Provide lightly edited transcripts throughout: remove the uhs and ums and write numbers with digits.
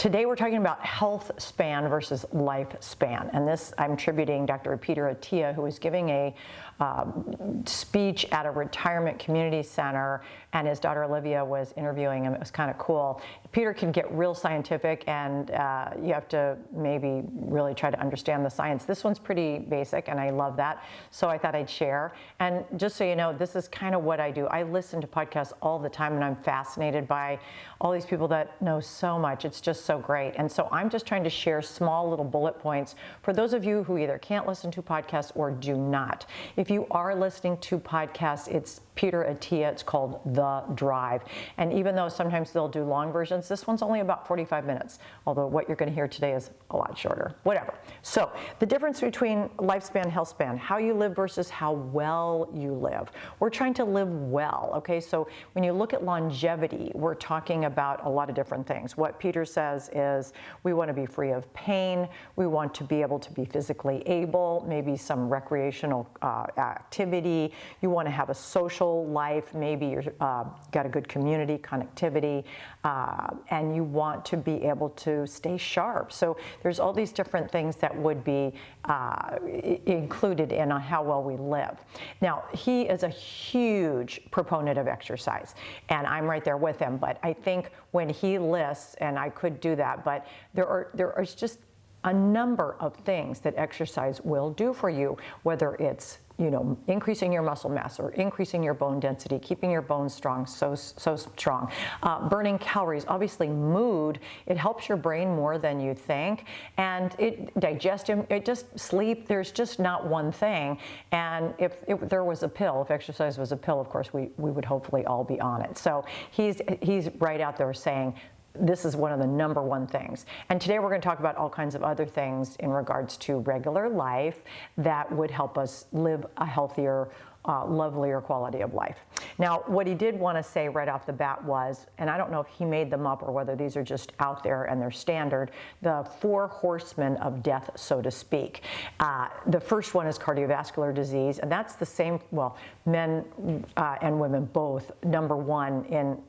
Today we're talking about health span versus lifespan, and this I'm tributing Dr. Peter Attia, who was giving a speech at a retirement community center, and his daughter Olivia was interviewing him. It was kind of cool. Peter can get real scientific, and you have to maybe really try to understand the science. This one's pretty basic, and I love that, so I thought I'd share. And just so you know, this is kind of what I do. I listen to podcasts all the time, and I'm fascinated by all these people that know so much. It's just so great. And so I'm just trying to share small little bullet points for those of you who either can't listen to podcasts or do not. If you are listening to podcasts, it's Peter Attia. It's called The Drive. And even though sometimes they'll do long versions, this one's only about 45 minutes, although what you're going to hear today is a lot shorter. Whatever. So the difference between lifespan, health span, how you live versus how well you live. We're trying to live well, okay? So when you look at longevity, we're talking about a lot of different things. What Peter says is we want to be free of pain. We want to be able to be physically able, maybe some recreational activity. You want to have a social life. Maybe you've got a good community connectivity, and you want to be able to stay sharp. So there's all these different things that would be included in how well we live. Now, he is a huge proponent of exercise, and I'm right there with him, but I think when he lists, and I could do that, but there are just a number of things that exercise will do for you, whether it's increasing your muscle mass or increasing your bone density, keeping your bones strong, so strong, burning calories, obviously mood. It helps your brain more than you think, and digestion, sleep. There's just not one thing. And if there was a pill, if exercise was a pill, of course we would hopefully all be on it. So he's right out there saying, this is one of the number one things. And today we're going to talk about all kinds of other things in regards to regular life that would help us live a healthier, lovelier quality of life. Now, what he did want to say right off the bat was, and I don't know if he made them up or whether these are just out there and they're standard, the 4 horsemen of death, so to speak. The first one is cardiovascular disease, and that's the same, well, men and women both, number one in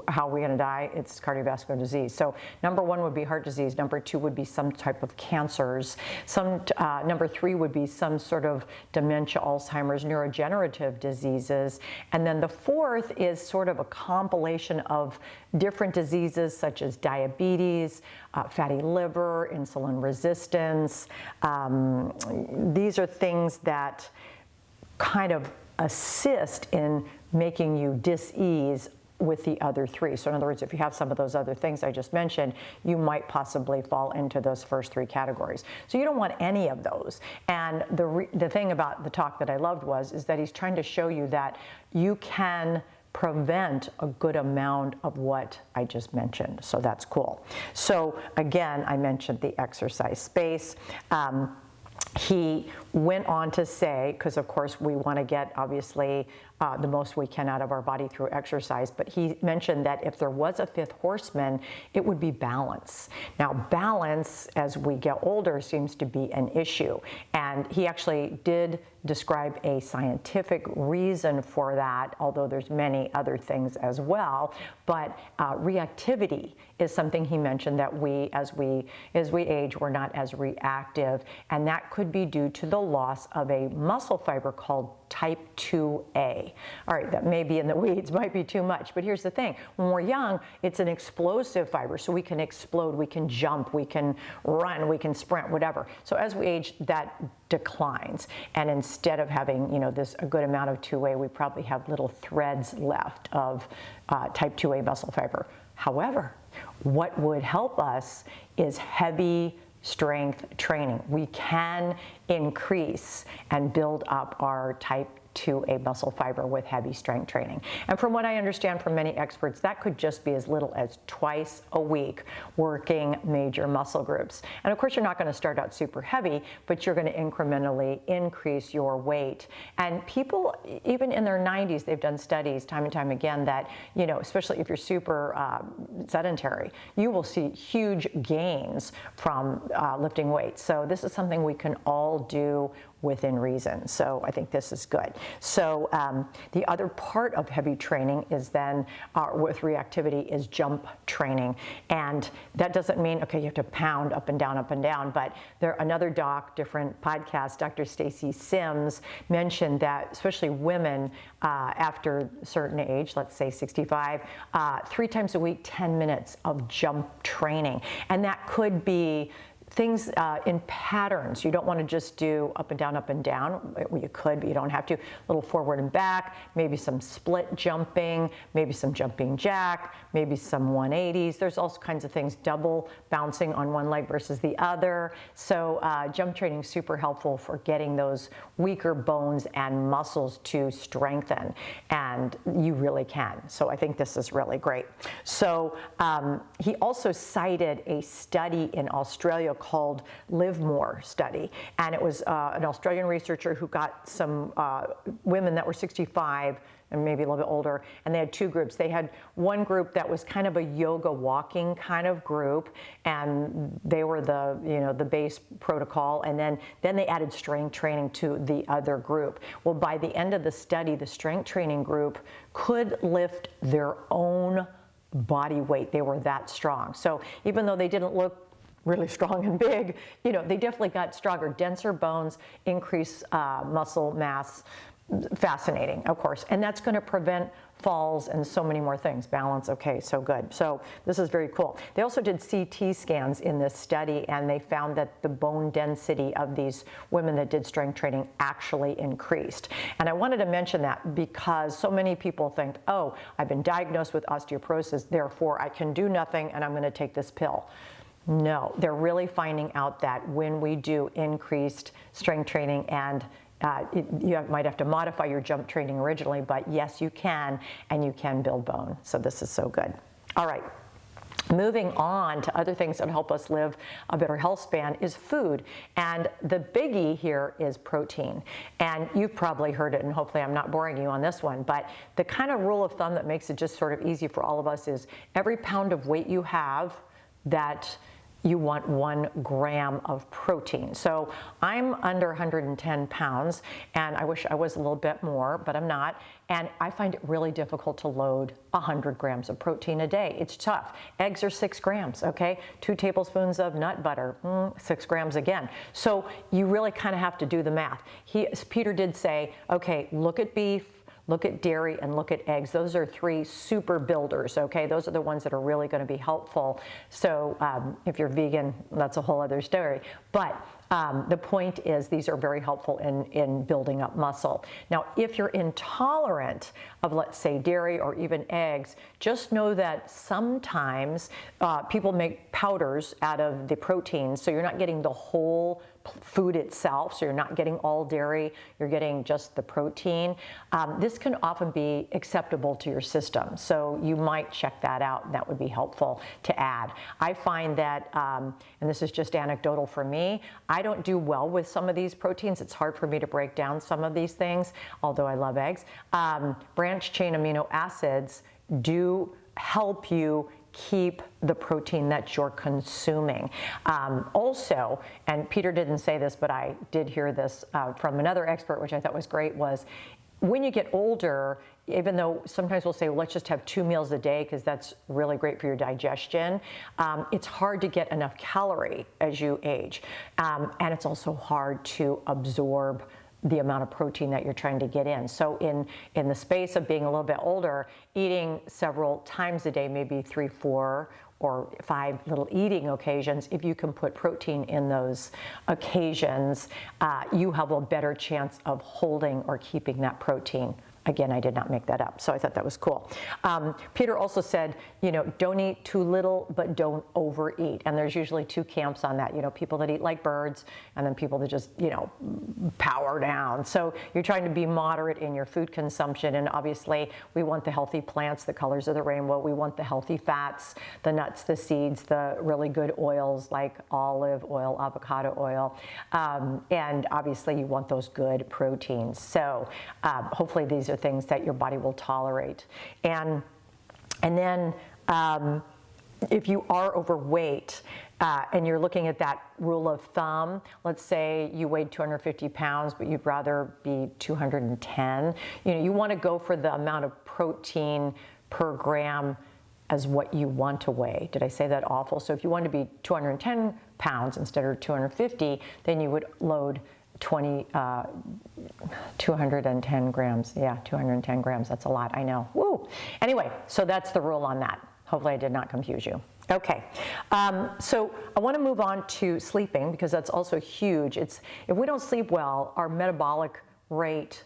how we're going to die, it's cardiovascular disease. So number 1 would be heart disease. Number 2 would be some type of cancers. Number 3 would be some sort of dementia, Alzheimer's, neurodegenerative diseases. And then the 4th is sort of a compilation of different diseases such as diabetes, fatty liver, insulin resistance. These are things that kind of assist in making you dis-ease with the other 3. So in other words, if you have some of those other things I just mentioned, you might possibly fall into those first 3 categories. So you don't want any of those. And the thing about the talk that I loved is that he's trying to show you that you can prevent a good amount of what I just mentioned. So that's cool. So again, I mentioned the exercise space. He went on to say, because of course we want to get obviously the most we can out of our body through exercise, but he mentioned that if there was a 5th horseman, it would be balance. Now, balance as we get older seems to be an issue, and he actually did describe a scientific reason for that, although there's many other things as well. But reactivity is something he mentioned, that as we age, we're not as reactive, and that could be due to the loss of a muscle fiber called type 2A. All right, that may be in the weeds, might be too much, but here's the thing. When we're young, it's an explosive fiber, so we can explode, we can jump, we can run, we can sprint, whatever. So as we age, that declines, and instead of having a good amount of 2A, we probably have little threads left of type 2A muscle fiber. However, what would help us is heavy strength training. We can increase and build up our type 2A muscle fiber with heavy strength training. And from what I understand from many experts, that could just be as little as twice a week working major muscle groups. And of course, you're not going to start out super heavy, but you're going to incrementally increase your weight. And people, even in their 90s, they've done studies time and time again that, especially if you're super sedentary, you will see huge gains from lifting weights. So this is something we can all do within reason. So I think this is good. So the other part of heavy training is then with reactivity is jump training. And that doesn't mean, okay, you have to pound up and down, but another different podcast, Dr. Stacy Sims, mentioned that especially women after a certain age, let's say 65, 3 times a week, 10 minutes of jump training. And that could be things in patterns. You don't want to just do up and down, up and down. You could, but you don't have to. A little forward and back, maybe some split jumping, maybe some jumping jack, maybe some 180s. There's all kinds of things, double bouncing on one leg versus the other. So jump training is super helpful for getting those weaker bones and muscles to strengthen, and you really can. So I think this is really great. So he also cited a study in Australia called Live More study, and it was an Australian researcher who got some women that were 65 and maybe a little bit older, and they had 2 groups. They had one group that was kind of a yoga walking kind of group, and they were the base protocol, and then they added strength training to the other group. Well, by the end of the study, the strength training group could lift their own body weight. They were that strong. So even though they didn't look really strong and big, they definitely got stronger. Denser bones, increase muscle mass. Fascinating, of course, and that's going to prevent falls and so many more things. Balance, okay, so good. So this is very cool. They also did CT scans in this study, and they found that the bone density of these women that did strength training actually increased. And I wanted to mention that because so many people think, oh, I've been diagnosed with osteoporosis, therefore I can do nothing and I'm going to take this pill. No, they're really finding out that when we do increased strength training, and you might have to modify your jump training originally, but yes, you can, and you can build bone. So this is so good. All right. Moving on to other things that help us live a better health span is food. And the biggie here is protein. And you've probably heard it, and hopefully I'm not boring you on this one, but the kind of rule of thumb that makes it just sort of easy for all of us is every pound of weight you have, that you want 1 gram of protein. So I'm under 110 pounds, and I wish I was a little bit more, but I'm not. And I find it really difficult to load 100 grams of protein a day. It's tough. Eggs are 6 grams, okay? 2 tablespoons of nut butter, 6 grams again. So you really kind of have to do the math. Peter did say, okay, look at beef, look at dairy, and look at eggs. Those are 3 super builders, okay? Those are the ones that are really going to be helpful. So if you're vegan, that's a whole other story. But the point is these are very helpful in building up muscle. Now, if you're intolerant of, let's say, dairy or even eggs, just know that sometimes people make powders out of the protein, so you're not getting the whole food itself, so you're not getting all dairy, you're getting just the protein. This can often be acceptable to your system, so you might check that out, and that would be helpful to add. I find that, and this is just anecdotal for me, I don't do well with some of these proteins. It's hard for me to break down some of these things, although I love eggs. Branched chain amino acids do help you keep the protein that you're consuming. Also, and Peter didn't say this, but I did hear this from another expert, which I thought was great, was when you get older, even though sometimes we'll say, well, let's just have 2 meals a day because that's really great for your digestion, it's hard to get enough calorie as you age. And it's also hard to absorb the amount of protein that you're trying to get in. So in the space of being a little bit older, eating several times a day, maybe 3, 4, or 5 little eating occasions, if you can put protein in those occasions, you have a better chance of holding or keeping that protein. Again, I did not make that up, so I thought that was cool. Peter also said, don't eat too little, but don't overeat. And there's usually 2 camps on that. People that eat like birds, and then people that just, power down. So you're trying to be moderate in your food consumption. And obviously, we want the healthy plants, the colors of the rainbow. We want the healthy fats, the nuts, the seeds, the really good oils like olive oil, avocado oil. And obviously, you want those good proteins. So hopefully, these are things that your body will tolerate. And then if you are overweight, and you're looking at that rule of thumb, let's say you weighed 250 pounds, but you'd rather be 210, you want to go for the amount of protein per gram as what you want to weigh. Did I say that awful? So if you want to be 210 pounds instead of 250, then you would load 210 grams. Yeah, 210 grams. That's a lot, I know. Woo! Anyway, so that's the rule on that. Hopefully I did not confuse you. Okay, so I want to move on to sleeping, because that's also huge. If we don't sleep well, our metabolic rate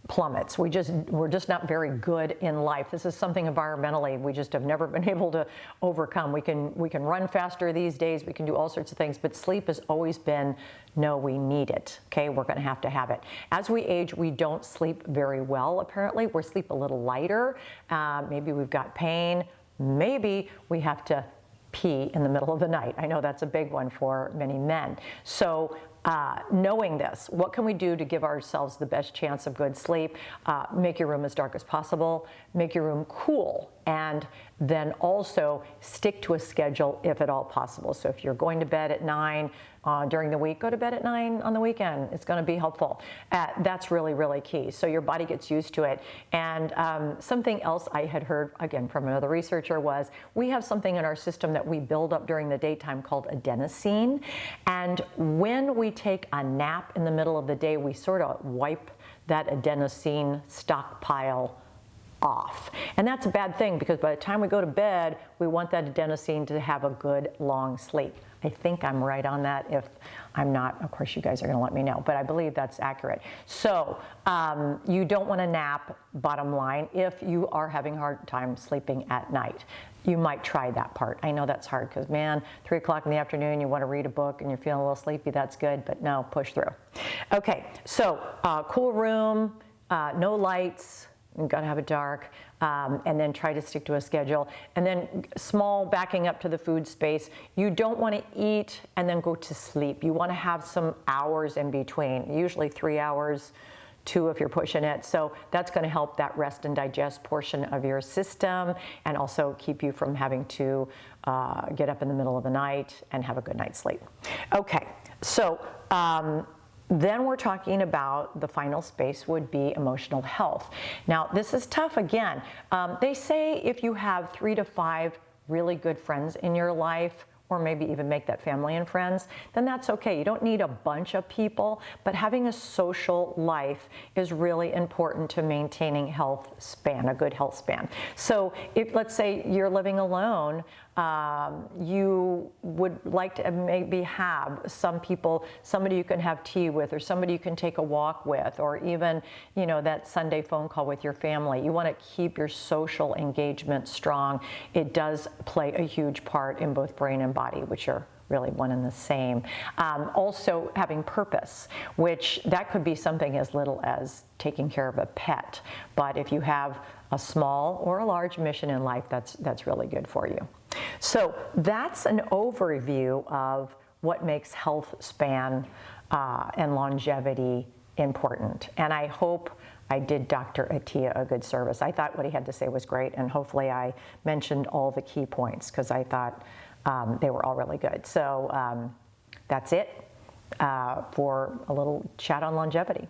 plummets. We're just not very good in life. This is something environmentally we just have never been able to overcome. We can run faster these days. We can do all sorts of things, but sleep has always been, no, we need it. Okay, we're going to have it. As we age, we don't sleep very well. Apparently, we sleep a little lighter. Maybe we've got pain. Maybe we have to pee in the middle of the night. I know that's a big one for many men. So knowing this, what can we do to give ourselves the best chance of good sleep? Make your room as dark as possible, make your room cool, and then also stick to a schedule if at all possible. So if you're going to bed at 9 during the week, go to bed at 9 on the weekend. It's going to be helpful. That's really, really key. So your body gets used to it. And something else I had heard, again, from another researcher was we have something in our system that we build up during the daytime called adenosine. And when we take a nap in the middle of the day, we sort of wipe that adenosine stockpile off. And that's a bad thing, because by the time we go to bed, we want that adenosine to have a good long sleep. I think I'm right on that. If I'm not, of course you guys are going to let me know, but I believe that's accurate. So you don't want to nap, bottom line, if you are having a hard time sleeping at night. You might try that part. I know that's hard, because man, 3 o'clock in the afternoon, you want to read a book and you're feeling a little sleepy, that's good, but no, push through. Okay, so cool room, no lights, you've got to have it dark, and then try to stick to a schedule. And then small, backing up to the food space, you don't want to eat and then go to sleep. You want to have some hours in between, usually 3 hours, 2 if you're pushing it. So that's going to help that rest and digest portion of your system, and also keep you from having to get up in the middle of the night and have a good night's sleep. Okay, so then we're talking about the final space would be emotional health. Now, this is tough again. They say if you have 3 to 5 really good friends in your life, or maybe even make that family and friends, then that's okay. You don't need a bunch of people, but having a social life is really important to maintaining health span, a good health span. So if, let's say you're living alone, you would like to maybe have somebody you can have tea with, or somebody you can take a walk with, or even, that Sunday phone call with your family. You want to keep your social engagement strong. It does play a huge part in both brain and body, which are really one and the same. Also having purpose, which that could be something as little as taking care of a pet. But if you have a small or a large mission in life, that's really good for you. So that's an overview of what makes health span and longevity important. And I hope I did Dr. Attia a good service. I thought what he had to say was great, and hopefully I mentioned all the key points, because I thought they were all really good. So that's it for a little chat on longevity.